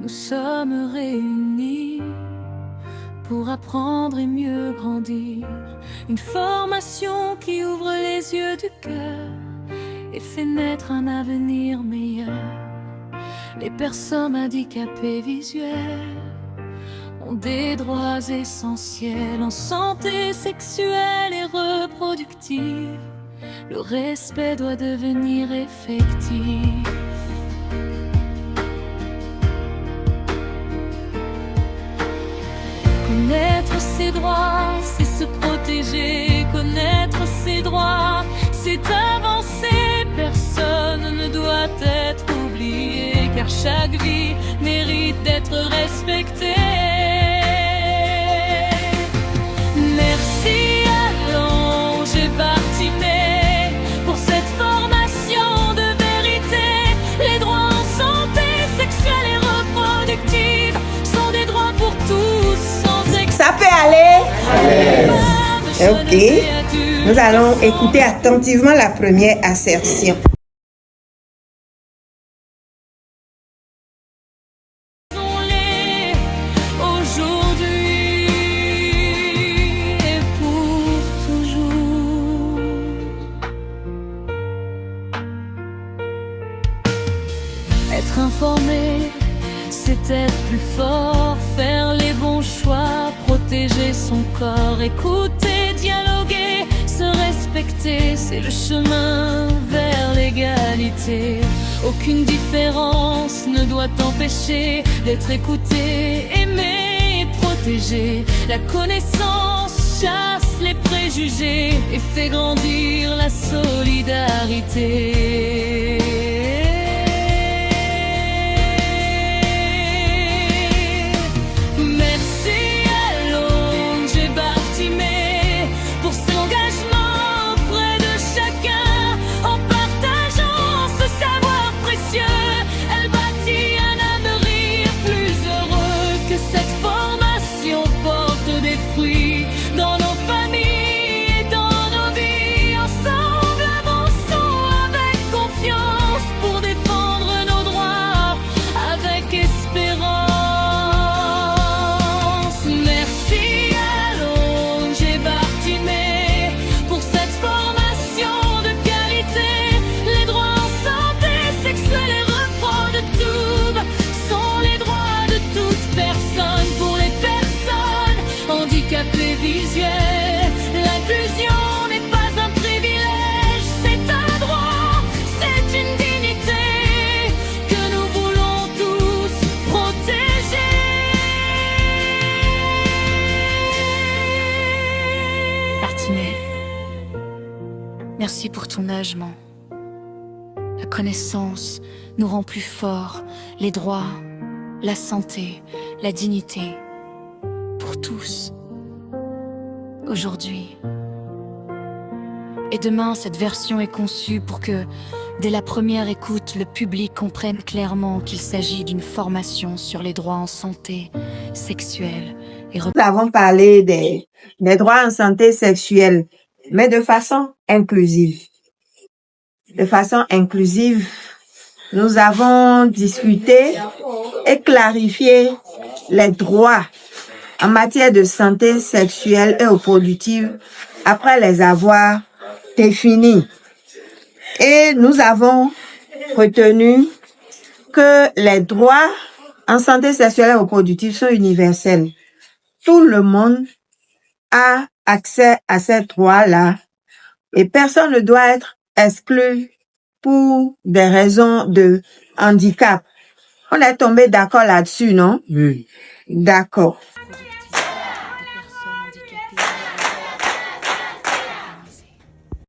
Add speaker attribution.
Speaker 1: nous sommes réunis pour apprendre et mieux grandir. Une formation qui ouvre les yeux du cœur et fait naître un avenir meilleur. Les personnes handicapées visuelles ont des droits essentiels en santé sexuelle et reproductive. Le respect doit devenir effectif. Connaître ses droits, c'est se protéger. Connaître ses droits, c'est avancer. Personne ne doit être oublié, car chaque vie mérite d'être respectée. Merci à l'ange et Bartimée pour cette formation de vérité. Les droits en santé sexuelle et reproductive sont des droits pour tous, sans excès.
Speaker 2: Ça peut aller? Ok. Nous allons écouter attentivement la première assertion.
Speaker 1: Aujourd'hui et pour toujours. Être informé, c'est être plus fort, faire les bons choix, protéger son corps, écouter, dialoguer, se respecter, c'est le chemin vers l'égalité. Aucune différence ne doit empêcher d'être écouté, aimé et protégé. La connaissance chasse les préjugés et fait grandir la solidarité. Merci pour ton âgement. La connaissance nous rend plus forts, les droits, la santé, la dignité, pour tous. Aujourd'hui et demain, cette version est conçue pour que, dès la première écoute, le public comprenne clairement qu'il s'agit d'une formation sur les droits en santé sexuelle et
Speaker 2: Nous avons parlé des droits en santé sexuelle, mais de façon inclusive. De façon inclusive, nous avons discuté et clarifié les droits en matière de santé sexuelle et reproductive après les avoir définis. Et nous avons retenu que les droits en santé sexuelle et reproductive sont universels. Tout le monde a accès à ces droits-là et personne ne doit être exclu pour des raisons de handicap. On est tombé d'accord là-dessus, non? Oui. D'accord.